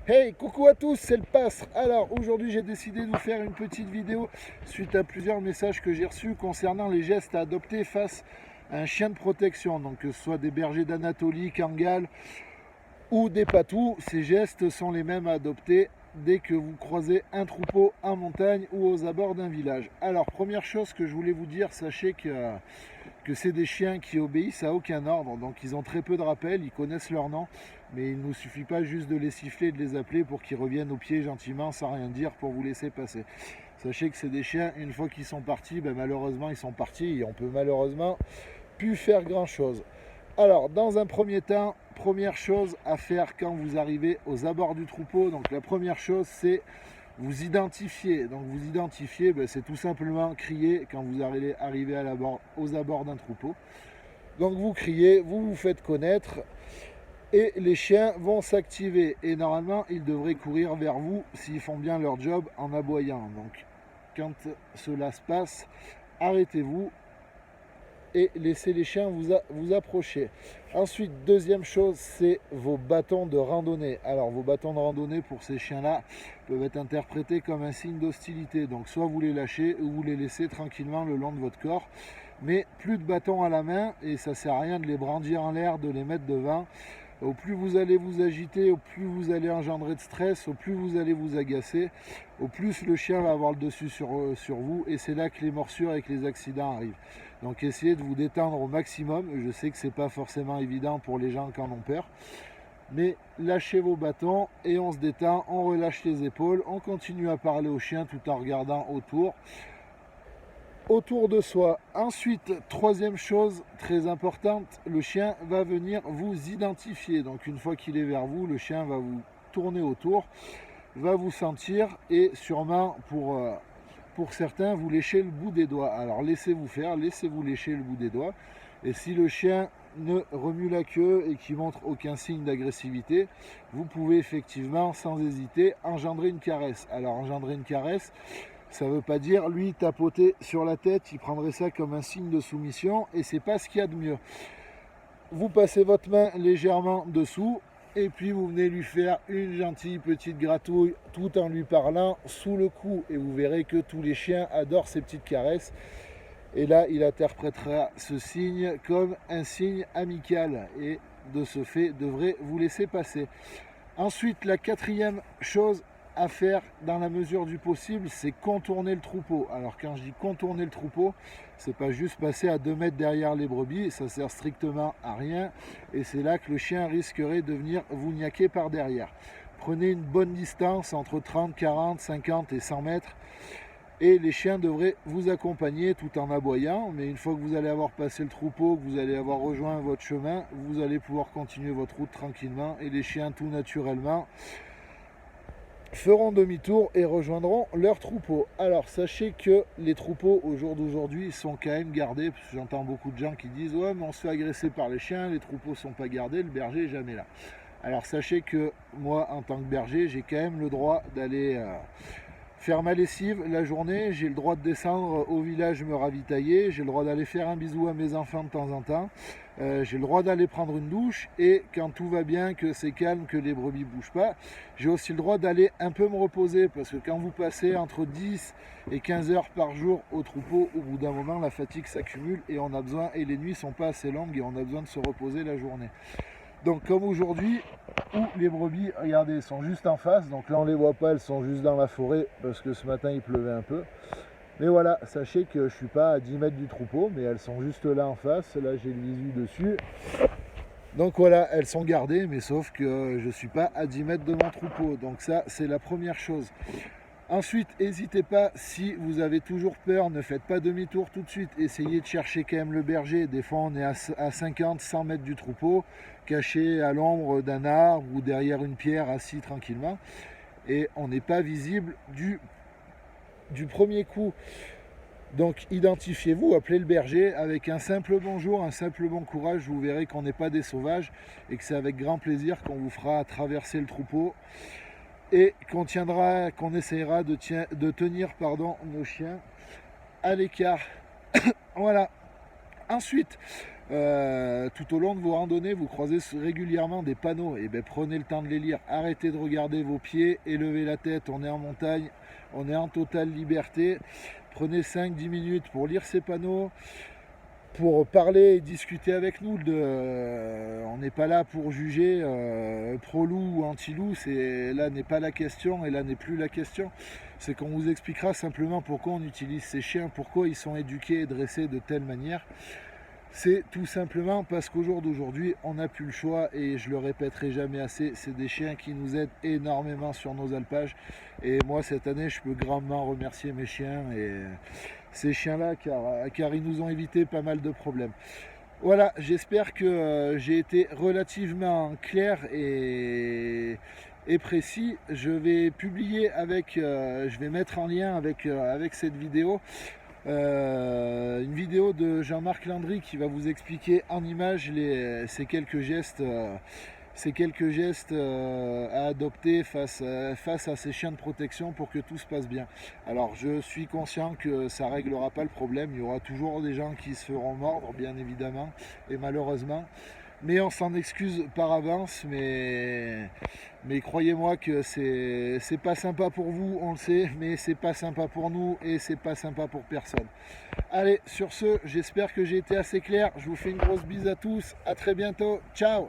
Hey, coucou à tous, c'est le Pastre. Alors aujourd'hui j'ai décidé de vous faire une petite vidéo suite à plusieurs messages que j'ai reçus concernant les gestes à adopter face à un chien de protection. Donc que ce soit des bergers d'Anatolie, Kangal ou des patous, ces gestes sont les mêmes à adopter dès que vous croisez un troupeau en montagne ou aux abords d'un village. Alors première chose que je voulais vous dire, sachez que c'est des chiens qui obéissent à aucun ordre, donc ils ont très peu de rappels, ils connaissent leur nom, mais il ne nous suffit pas juste de les siffler et de les appeler pour qu'ils reviennent au pied gentiment sans rien dire pour vous laisser passer. Sachez que c'est des chiens, une fois qu'ils sont partis, malheureusement ils sont partis et on peut malheureusement plus faire grand chose. Alors dans un premier temps, première chose à faire quand vous arrivez aux abords du troupeau, donc la première chose c'est vous identifier. Donc vous identifier, c'est tout simplement crier quand vous arrivez aux abords d'un troupeau. Donc vous criez, vous vous faites connaître et les chiens vont s'activer. Et normalement, ils devraient courir vers vous s'ils font bien leur job en aboyant. Donc quand cela se passe, arrêtez-vous et laissez les chiens vous approcher. Ensuite, deuxième chose, c'est vos bâtons de randonnée. Alors, vos bâtons de randonnée pour ces chiens-là peuvent être interprétés comme un signe d'hostilité. Donc, soit vous les lâchez ou vous les laissez tranquillement le long de votre corps. Mais plus de bâtons à la main et ça ne sert à rien de les brandir en l'air, de les mettre devant. Au plus vous allez vous agiter, au plus vous allez engendrer de stress, au plus vous allez vous agacer, au plus le chien va avoir le dessus sur vous et c'est là que les morsures et que les accidents arrivent. Donc essayez de vous détendre au maximum. Je sais que ce n'est pas forcément évident pour les gens qui en ont peur. Mais lâchez vos bâtons et on se détend, on relâche les épaules, on continue à parler au chien tout en regardant autour de soi. Ensuite, troisième chose très importante, le chien va venir vous identifier. Donc une fois qu'il est vers vous, le chien va vous tourner autour, va vous sentir et sûrement pour certains, vous léchez le bout des doigts. Alors laissez-vous faire, laissez-vous lécher le bout des doigts. Et si le chien ne remue la queue et qui montre aucun signe d'agressivité, vous pouvez effectivement, sans hésiter, engendrer une caresse. Alors engendrer une caresse, ça ne veut pas dire lui tapoter sur la tête, il prendrait ça comme un signe de soumission et c'est pas ce qu'il y a de mieux. Vous passez votre main légèrement dessous et puis vous venez lui faire une gentille petite gratouille tout en lui parlant sous le cou et vous verrez que tous les chiens adorent ces petites caresses et là il interprétera ce signe comme un signe amical et de ce fait devrait vous laisser passer. Ensuite, la quatrième chose à faire dans la mesure du possible, c'est contourner le troupeau. Alors quand je dis contourner le troupeau, c'est pas juste passer à 2 mètres derrière les brebis, ça sert strictement à rien et c'est là que le chien risquerait de venir vous niaquer par derrière. Prenez une bonne distance entre 30, 40, 50 et 100 mètres et les chiens devraient vous accompagner tout en aboyant, mais une fois que vous allez avoir passé le troupeau, que vous allez avoir rejoint votre chemin, vous allez pouvoir continuer votre route tranquillement et les chiens tout naturellement feront demi-tour et rejoindront leur troupeau. Alors sachez que les troupeaux au jour d'aujourd'hui sont quand même gardés, parce que j'entends beaucoup de gens qui disent ouais mais on se fait agresser par les chiens, les troupeaux sont pas gardés, le berger est jamais là. Alors sachez que moi en tant que berger j'ai quand même le droit d'aller faire ma lessive la journée, j'ai le droit de descendre au village me ravitailler, j'ai le droit d'aller faire un bisou à mes enfants de temps en temps, j'ai le droit d'aller prendre une douche et quand tout va bien, que c'est calme, que les brebis ne bougent pas, j'ai aussi le droit d'aller un peu me reposer parce que quand vous passez entre 10 et 15 heures par jour au troupeau, au bout d'un moment la fatigue s'accumule et on a besoin, et les nuits ne sont pas assez longues et on a besoin de se reposer la journée. Donc comme aujourd'hui, où les brebis, regardez, sont juste en face, donc là on les voit pas, elles sont juste dans la forêt parce que ce matin il pleuvait un peu. Mais voilà, sachez que je suis pas à 10 mètres du troupeau, mais elles sont juste là en face, là j'ai le visu dessus. Donc voilà, elles sont gardées, mais sauf que je suis pas à 10 mètres de mon troupeau, donc ça c'est la première chose. Ensuite, n'hésitez pas, si vous avez toujours peur, ne faites pas demi-tour tout de suite. Essayez de chercher quand même le berger. Des fois, on est à 50, 100 mètres du troupeau, caché à l'ombre d'un arbre ou derrière une pierre, assis tranquillement. Et on n'est pas visible du premier coup. Donc, identifiez-vous, appelez le berger avec un simple bonjour, un simple bon courage. Vous verrez qu'on n'est pas des sauvages et que c'est avec grand plaisir qu'on vous fera traverser le troupeau. Et qu'on essaiera de tenir nos chiens à l'écart. Voilà. Ensuite, tout au long de vos randonnées, vous croisez régulièrement des panneaux. Et bien prenez le temps de les lire, arrêtez de regarder vos pieds, élevez la tête, on est en montagne, on est en totale liberté. Prenez 5-10 minutes pour lire ces panneaux, pour parler et discuter avec nous. On n'est pas là pour juger pro-loup ou anti-loup, là n'est pas la question et là n'est plus la question. C'est qu'on vous expliquera simplement pourquoi on utilise ces chiens, pourquoi ils sont éduqués et dressés de telle manière. C'est tout simplement parce qu'au jour d'aujourd'hui, on n'a plus le choix et je le répéterai jamais assez, c'est des chiens qui nous aident énormément sur nos alpages. Et moi, cette année, je peux grandement remercier mes chiens et ces chiens-là car ils nous ont évité pas mal de problèmes. Voilà, j'espère que j'ai été relativement clair et précis. Je vais publier je vais mettre en lien avec cette vidéo une vidéo de Jean-Marc Landry qui va vous expliquer en images ces quelques gestes à adopter face à ces chiens de protection pour que tout se passe bien. Alors je suis conscient que ça ne réglera pas le problème, il y aura toujours des gens qui se feront mordre bien évidemment et malheureusement, mais on s'en excuse par avance, mais croyez-moi que c'est pas sympa pour vous, on le sait, mais c'est pas sympa pour nous et c'est pas sympa pour personne. Allez, sur ce, j'espère que j'ai été assez clair, je vous fais une grosse bise à tous, à très bientôt, ciao.